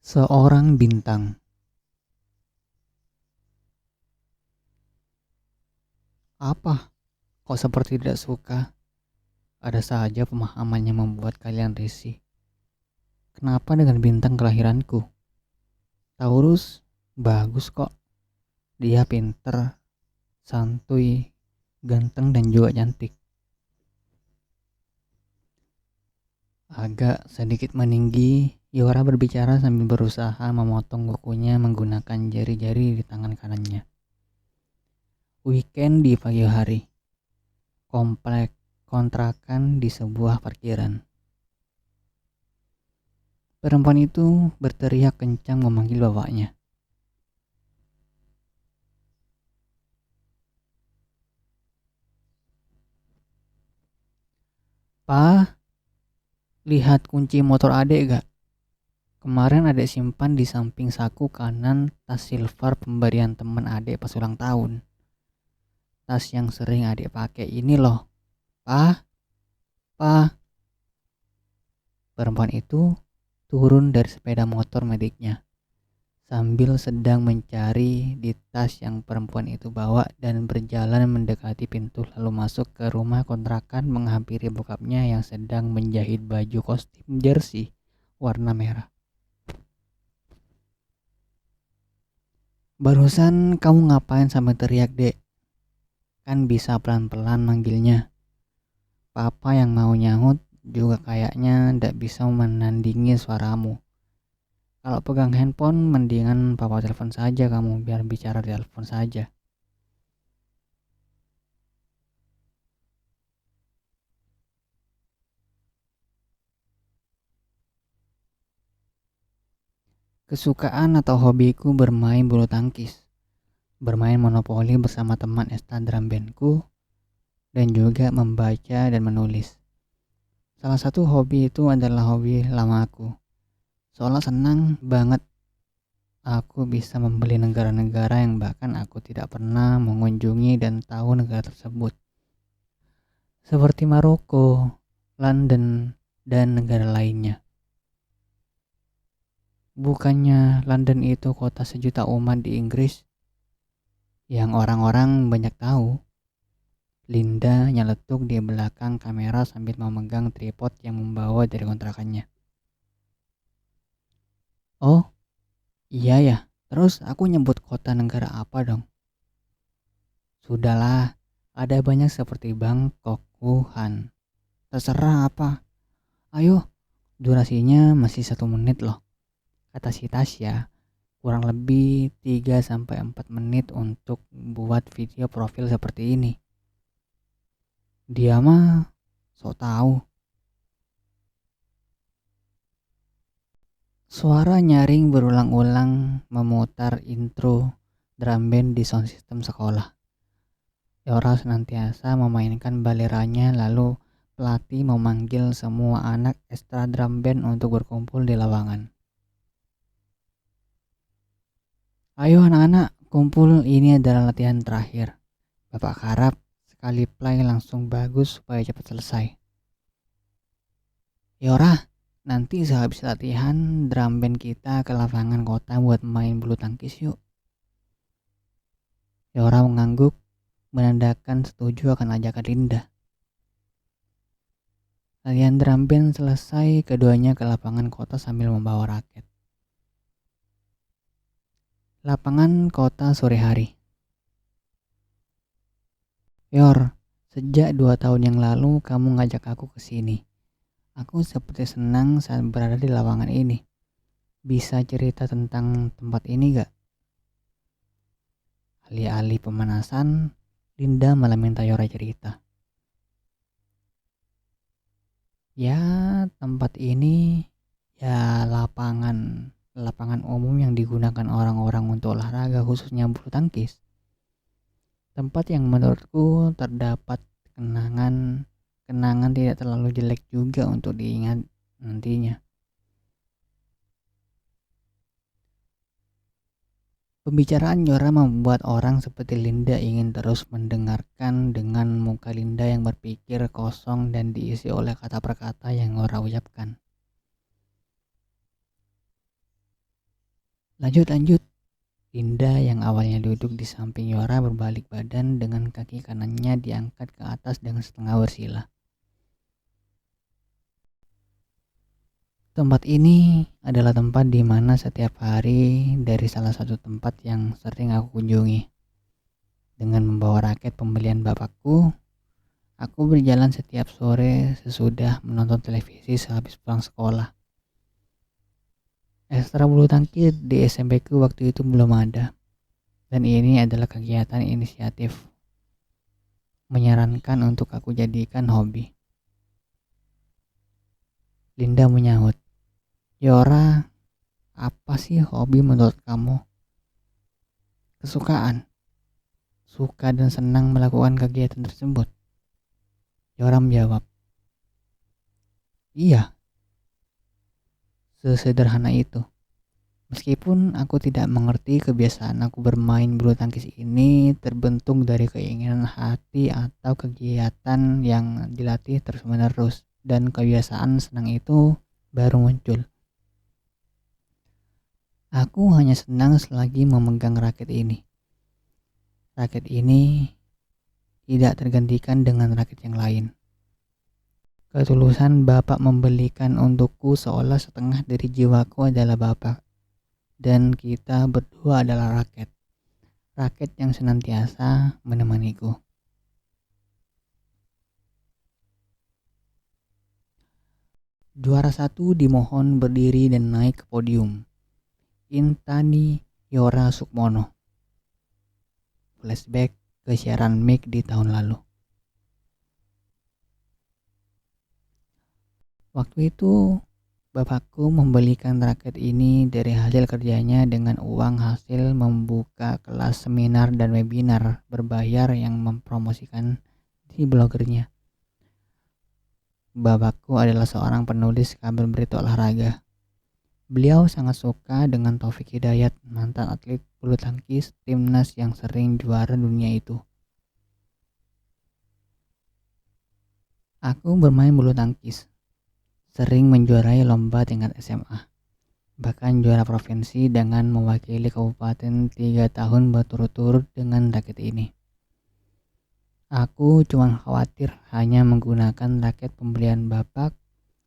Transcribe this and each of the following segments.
Seorang bintang. Apa? Kok seperti tidak suka? Ada saja pemahaman yang membuat kalian risih. Kenapa dengan bintang kelahiranku? Taurus bagus kok. Dia pinter, santuy, ganteng dan juga cantik. Agak sedikit meninggi, Yora berbicara sambil berusaha memotong kukunya menggunakan jari-jari di tangan kanannya. Weekend di pagi hari. Komplek kontrakan di sebuah parkiran. Perempuan itu berteriak kencang memanggil bapaknya. "Pa, lihat kunci motor adek gak? Kemarin adek simpan di samping saku kanan tas silver pemberian teman adek pas ulang tahun. Tas yang sering adek pakai ini loh. Pa, pa." Perempuan itu turun dari sepeda motor mediknya sambil sedang mencari di tas yang perempuan itu bawa dan berjalan mendekati pintu lalu masuk ke rumah kontrakan menghampiri bokapnya yang sedang menjahit baju kostum jersey warna merah. "Barusan kamu ngapain sampai teriak, Dek? Kan bisa pelan-pelan manggilnya." Papa yang mau nyahut juga kayaknya ndak bisa menandingi suaramu. Kalau pegang handphone mendingan papa telepon saja kamu biar bicara di telepon saja. Kesukaan atau hobiku bermain bulu tangkis, bermain monopoli bersama teman Instagram bandku, dan juga membaca dan menulis. Salah satu hobi itu adalah hobi lama aku. Soalnya senang banget aku bisa membeli negara-negara yang bahkan aku tidak pernah mengunjungi dan tahu negara tersebut. Seperti Maroko, London, dan negara lainnya. Bukannya London itu kota sejuta umat di Inggris yang orang-orang banyak tahu. Linda nyeletuk di belakang kamera sambil memegang tripod yang membawa dari kontrakannya. "Oh, iya ya. Terus aku nyebut kota negara apa dong?" "Sudahlah, ada banyak seperti Bangkok, Wuhan. Terserah apa. Ayo, durasinya masih 1 menit loh," kata si Tasya. "Kurang lebih 3 sampai 4 menit untuk buat video profil seperti ini." Dia mah sok tahu. Suara nyaring berulang-ulang memutar intro drum band di sound system sekolah. Yora senantiasa memainkan baleranya lalu pelatih memanggil semua anak ekstra drum band untuk berkumpul di lapangan. "Ayo anak-anak, kumpul, ini adalah latihan terakhir. Bapak harap sekali play langsung bagus supaya cepat selesai." "Yora, nanti sehabis latihan drum band kita ke lapangan kota buat main bulu tangkis yuk." Yora mengangguk, menandakan setuju akan ajakan Linda. Latihan drum band selesai, keduanya ke lapangan kota sambil membawa raket. Lapangan kota sore hari. "Yor, sejak 2 tahun yang lalu kamu ngajak aku ke sini. Aku seperti senang saat berada di lapangan ini. Bisa cerita tentang tempat ini gak?" Alih-alih pemanasan, Linda malah minta Yora cerita. "Ya, tempat ini ya lapangan umum yang digunakan orang-orang untuk olahraga khususnya bulu tangkis. Tempat yang menurutku terdapat kenangan tidak terlalu jelek juga untuk diingat nantinya." Pembicaraan Yora membuat orang seperti Linda ingin terus mendengarkan dengan muka Linda yang berpikir kosong dan diisi oleh kata per kata yang Yora ucapkan. Lanjut, lanjut. Linda yang awalnya duduk di samping Yora berbalik badan dengan kaki kanannya diangkat ke atas dengan setengah bersila. Tempat ini adalah tempat di mana setiap hari dari salah satu tempat yang sering aku kunjungi. Dengan membawa raket pembelian bapakku, aku berjalan setiap sore sesudah menonton televisi sehabis pulang sekolah. Ekstra bulu tangkis di SMP ku waktu itu belum ada. Dan ini adalah kegiatan inisiatif menyarankan untuk aku jadikan hobi. Linda menyahut, "Yora, apa sih hobi menurut kamu?" "Kesukaan. Suka dan senang melakukan kegiatan tersebut." Yora menjawab, "Iya, sesederhana itu. Meskipun aku tidak mengerti kebiasaan aku bermain bulu tangkis ini terbentuk dari keinginan hati atau kegiatan yang dilatih terus-menerus dan kebiasaan senang itu baru muncul. Aku hanya senang selagi memegang raket ini. Raket ini tidak tergantikan dengan raket yang lain. Ketulusan Bapak membelikan untukku seolah setengah dari jiwaku adalah Bapak. Dan kita berdua adalah raket. Raket yang senantiasa menemaniku." Juara satu dimohon berdiri dan naik ke podium. Intani Yora Sukmono. Flashback ke siaran mic di tahun lalu. Waktu itu bapakku membelikan raket ini dari hasil kerjanya dengan uang hasil membuka kelas seminar dan webinar berbayar yang mempromosikan di blogernya. Bapakku adalah seorang penulis kabar berita olahraga. Beliau sangat suka dengan Taufik Hidayat, mantan atlet bulu tangkis timnas yang sering juara dunia itu. Aku bermain bulu tangkis, sering menjuarai lomba tingkat SMA, bahkan juara provinsi dengan mewakili kabupaten 3 tahun berturut-turut dengan raket ini. Aku cuma khawatir hanya menggunakan raket pembelian bapak,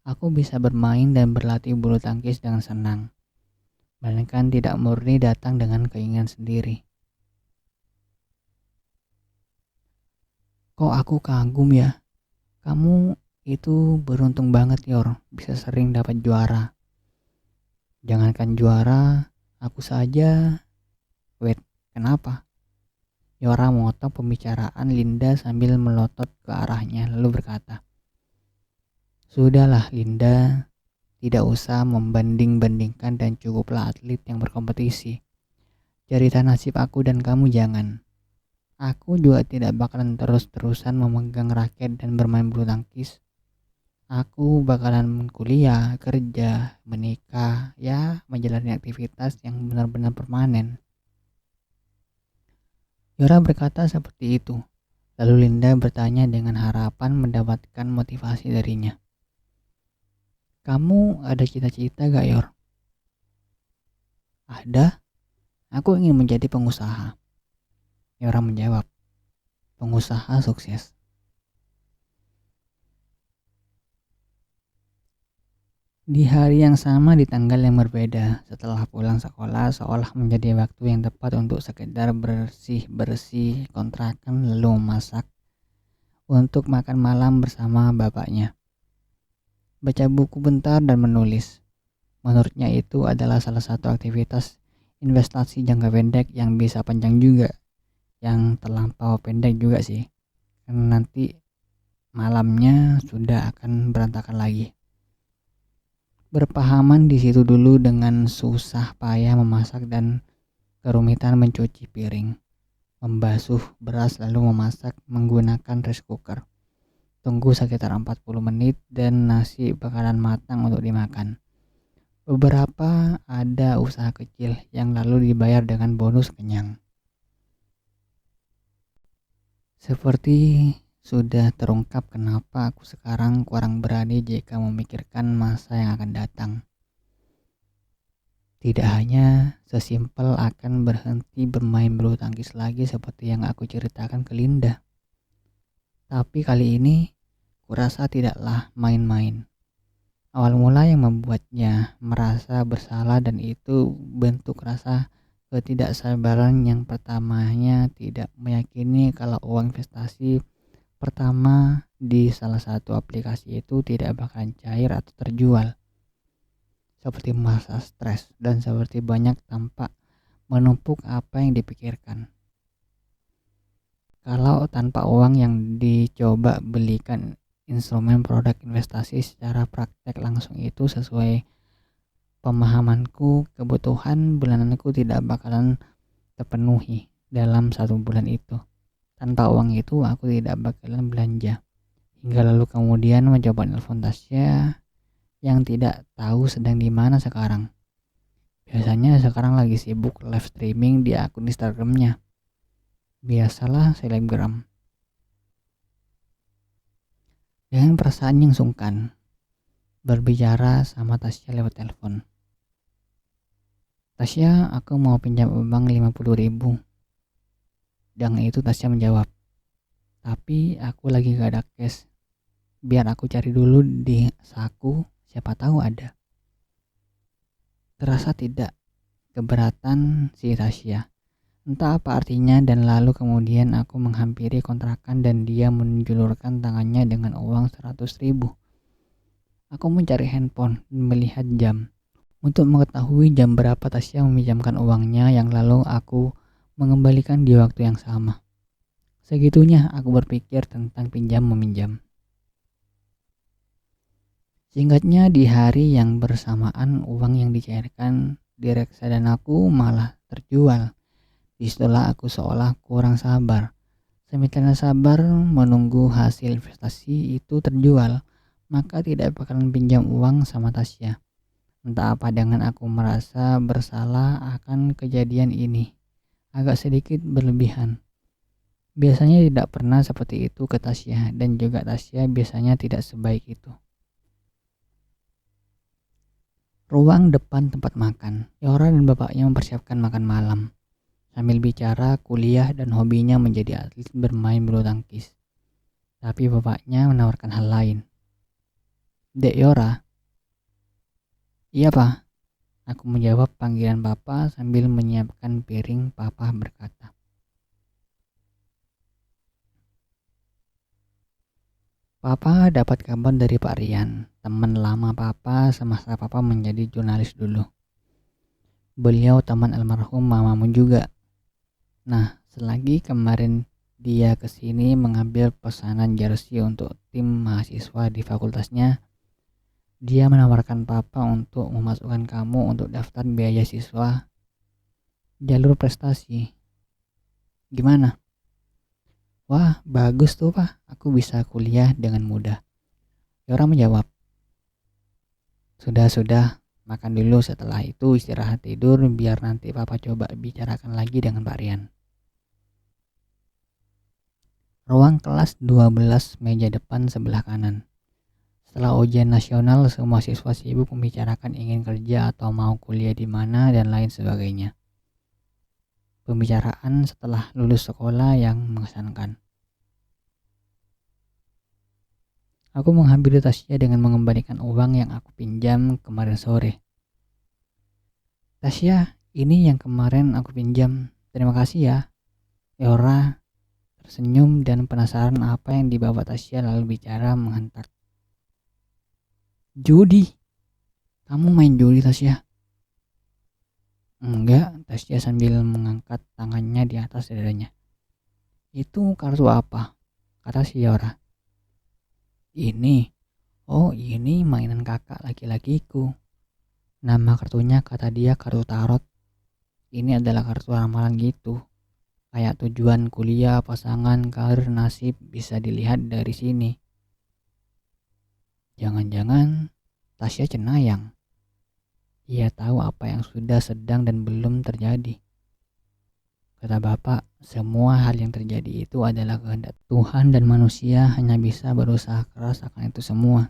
aku bisa bermain dan berlatih bulu tangkis dengan senang, melainkan tidak murni datang dengan keinginan sendiri. Kok aku kagum ya, kamu itu beruntung banget Yor, bisa sering dapat juara. Jangankan juara, aku saja. Wait, kenapa? Yora memotong pembicaraan Linda sambil melotot ke arahnya lalu berkata, "Sudahlah Linda, tidak usah membanding-bandingkan dan cukuplah atlet yang berkompetisi. Cerita nasib aku dan kamu jangan. Aku juga tidak bakalan terus-terusan memegang raket dan bermain bulu tangkis. Aku bakalan kuliah, kerja, menikah, ya menjalani aktivitas yang benar-benar permanen." Yora berkata seperti itu. Lalu Linda bertanya dengan harapan mendapatkan motivasi darinya. "Kamu ada cita-cita gak Yor?" "Ada, aku ingin menjadi pengusaha." Yora menjawab, "Pengusaha sukses." Di hari yang sama di tanggal yang berbeda, setelah pulang sekolah seolah menjadi waktu yang tepat untuk sekedar bersih-bersih kontrakan lalu memasak untuk makan malam bersama bapaknya. Baca buku bentar dan menulis. Menurutnya itu adalah salah satu aktivitas investasi jangka pendek yang bisa panjang juga, yang terlampau pendek juga sih, karena nanti malamnya sudah akan berantakan lagi. Berpahaman di situ dulu dengan susah payah memasak dan kerumitan mencuci piring, membasuh beras lalu memasak menggunakan rice cooker. Tunggu sekitar 40 menit dan nasi bakalan matang untuk dimakan. Beberapa ada usaha kecil yang lalu dibayar dengan bonus kenyang. Seperti sudah terungkap kenapa aku sekarang kurang berani jika memikirkan masa yang akan datang. Tidak hanya sesimpel akan berhenti bermain bulu tangkis lagi seperti yang aku ceritakan ke Linda. Tapi kali ini kurasa tidaklah main-main. Awal mula yang membuatnya merasa bersalah dan itu bentuk rasa ketidaksabaran yang pertamanya tidak meyakini kalau uang investasi pertama di salah satu aplikasi itu tidak bakalan cair atau terjual. Seperti merasa stres dan seperti banyak tampak menumpuk apa yang dipikirkan. Kalau tanpa uang yang dicoba belikan instrumen produk investasi secara praktek langsung itu sesuai pemahamanku, kebutuhan bulananku tidak bakalan terpenuhi dalam 1 bulan itu. Tanpa uang itu aku tidak bakalan belanja. Hingga lalu kemudian mencoba nelfon Tasya yang tidak tahu sedang di mana sekarang. Biasanya sekarang lagi sibuk live streaming di akun Instagramnya. Biasalah selebgram. Dengan perasaan yang sungkan, berbicara sama Tasya lewat telepon. Tasya, aku mau pinjam uang 50.000. Dengan itu Tasya menjawab, tapi aku lagi gak ada cash. Biar aku cari dulu di saku, siapa tahu ada. Terasa tidak keberatan si Tasya. Entah apa artinya dan lalu kemudian aku menghampiri kontrakan dan dia menjulurkan tangannya dengan uang 100.000. Aku mencari handphone dan melihat jam untuk mengetahui jam berapa Tasya meminjamkan uangnya yang lalu aku mengembalikan di waktu yang sama. Segitunya aku berpikir tentang pinjam meminjam. Singkatnya di hari yang bersamaan uang yang dicairkan di reksadanaku malah terjual. Disitulah aku seolah kurang sabar. Semikian sabar menunggu hasil investasi itu terjual, maka tidak bakalan pinjam uang sama Tasya. Entah apa dengan aku merasa bersalah akan kejadian ini. Agak sedikit berlebihan. Biasanya tidak pernah seperti itu ke Tasya dan juga Tasya biasanya tidak sebaik itu. Ruang depan tempat makan. Yora dan bapaknya mempersiapkan makan malam. Sambil bicara kuliah dan hobinya menjadi atlet bermain bulu tangkis. Tapi bapaknya menawarkan hal lain. Dek Yora. Iya pak. Aku menjawab panggilan papa sambil menyiapkan piring. Papa berkata, Papa dapat kabar dari Pak Rian, teman lama papa semasa papa menjadi jurnalis dulu. Beliau teman almarhum mamamu juga. Nah, selagi kemarin dia kesini mengambil pesanan jersey untuk tim mahasiswa di fakultasnya, dia menawarkan papa untuk memasukkan kamu untuk daftar biaya siswa jalur prestasi. Gimana? Wah, bagus tuh pak, aku bisa kuliah dengan mudah. Yora menjawab, Sudah, makan dulu, setelah itu istirahat tidur biar nanti papa coba bicarakan lagi dengan Pak Rian. Ruang kelas 12 meja depan sebelah kanan. Setelah ujian nasional, semua siswa sibuk membicarakan ingin kerja atau mau kuliah di mana dan lain sebagainya. Pembicaraan setelah lulus sekolah yang mengesankan. Aku menghampiri Tasya dengan mengembalikan uang yang aku pinjam kemarin sore. Tasya, ini yang kemarin aku pinjam. Terima kasih ya. Yora tersenyum dan penasaran apa yang dibawa Tasya lalu bicara menghantar. Judi. Kamu main judi Tasya? Enggak, Tasya sambil mengangkat tangannya di atas dadanya. Itu kartu apa? Kata si Yora. Ini mainan kakak laki-lakiku. Nama kartunya kata dia kartu tarot. Ini adalah kartu ramalan gitu. Kayak tujuan kuliah, pasangan, karir, nasib bisa dilihat dari sini. Jangan-jangan Tasya cenayang. Ia tahu apa yang sudah, sedang, dan belum terjadi. Kata bapak, semua hal yang terjadi itu adalah kehendak Tuhan dan manusia hanya bisa berusaha keras akan itu semua.